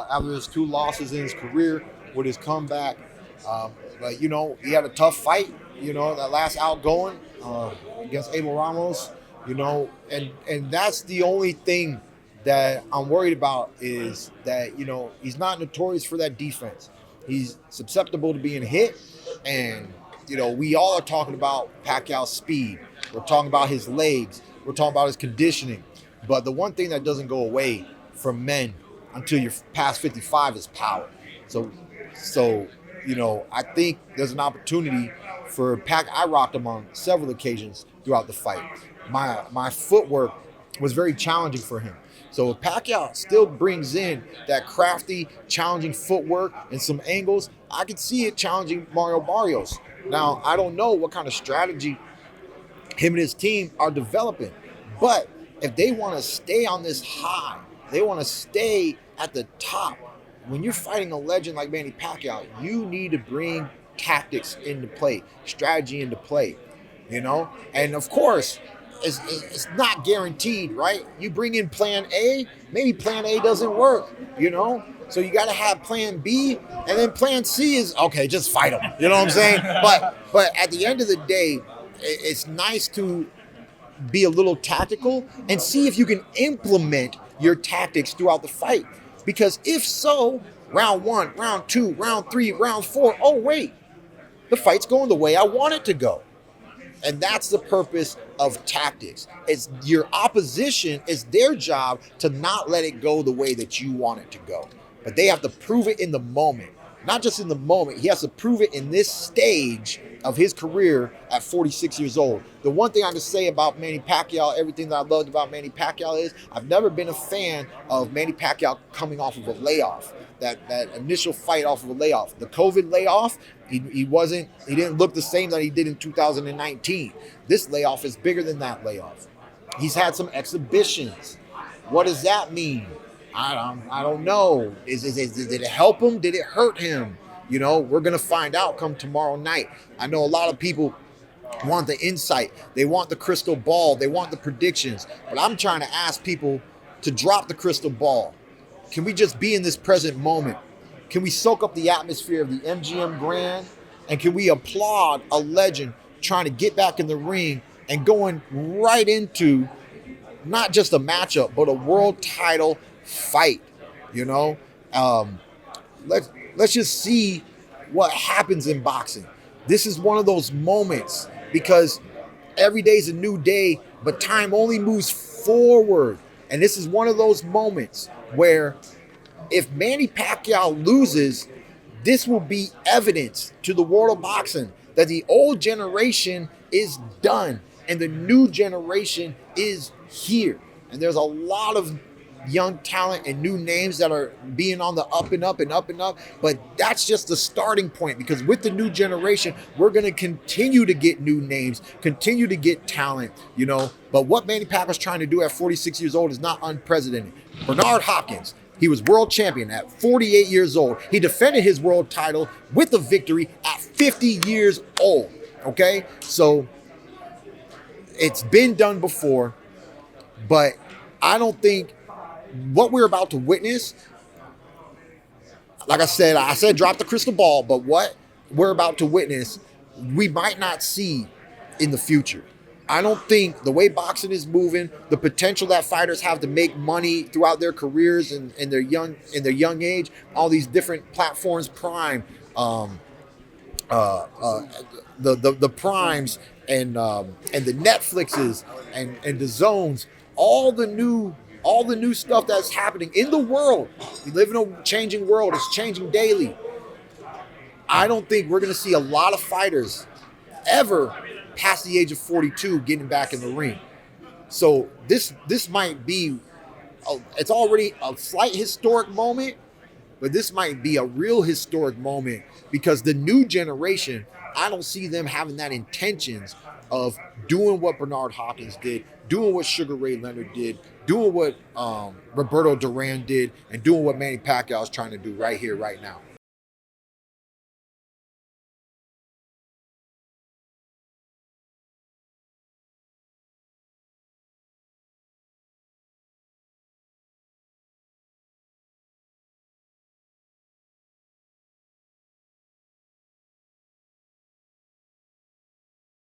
after his 2 losses in his career with his comeback. But, you know, he had a tough fight, you know, that last outgoing against Abel Ramos, you know, and that's the only thing that I'm worried about is that, you know, he's not notorious for that defense. He's susceptible to being hit, and, you know, we all are talking about Pacquiao's speed. We're talking about his legs. We're talking about his conditioning. But the one thing that doesn't go away from men until you're past 55 is power. So you know, I think there's an opportunity for Pac. I rocked him on several occasions throughout the fight. My footwork was very challenging for him. So if Pacquiao still brings in that crafty, challenging footwork and some angles, I could see it challenging Mario Barrios. Now, I don't know what kind of strategy him and his team are developing, but if they want to stay on this high, they want to stay at the top. When you're fighting a legend like Manny Pacquiao, you need to bring tactics into play, strategy into play, you know? And of course, it's not guaranteed, right? You bring in plan A, maybe plan A doesn't work, you know? So you got to have plan B, and then plan C is, okay, just fight them. You know what I'm saying? But at the end of the day, it's nice to be a little tactical and see if you can implement your tactics throughout the fight. Because if so, round 1, round 2, round 3, round 4, oh wait, the fight's going the way I want it to go. And that's the purpose of tactics. It's your opposition, it's their job to not let it go the way that you want it to go. But they have to prove it in the moment. Not just in the moment, he has to prove it in this stage of his career at 46 years old. The one thing I can say about Manny Pacquiao, everything that I loved about Manny Pacquiao is I've never been a fan of Manny Pacquiao coming off of a layoff. That initial fight off of a layoff. The COVID layoff, he didn't look the same that he did in 2019. This layoff is bigger than that layoff. He's had some exhibitions. What does that mean? I don't know. Did it help him? Did it hurt him? You know, we're going to find out come tomorrow night. I know a lot of people want the insight. They want the crystal ball. They want the predictions. But I'm trying to ask people to drop the crystal ball. Can we just be in this present moment? Can we soak up the atmosphere of the MGM Grand? And can we applaud a legend trying to get back in the ring and going right into not just a matchup, but a world title fight, you know? Let's just see what happens in boxing. This is one of those moments because every day is a new day, but time only moves forward. And this is one of those moments where if Manny Pacquiao loses, this will be evidence to the world of boxing that the old generation is done and the new generation is here. And there's a lot of young talent and new names that are being on the up and up and up and up. But that's just the starting point, because with the new generation, we're going to continue to get new names, continue to get talent, you know. But what Manny Pacquiao is trying to do at 46 years old is not unprecedented. Bernard Hopkins, he was world champion at 48 years old. He defended his world title with a victory at 50 years old, okay? So it's been done before, but I don't think what we're about to witness, like I said drop the crystal ball, but what we're about to witness, we might not see in the future. I don't think the way boxing is moving, the potential that fighters have to make money throughout their careers and in their young age, all these different platforms, Prime, the Primes and the Netflixes and the Zones, all the new stuff that's happening in the world. We live in a changing world. It's changing daily. I don't think we're going to see a lot of fighters ever past the age of 42 getting back in the ring. So this might be, it's already a slight historic moment, but this might be a real historic moment because the new generation, I don't see them having that intentions of doing what Bernard Hopkins did, doing what Sugar Ray Leonard did, doing what Roberto Duran did, and doing what Manny Pacquiao is trying to do right here, right now.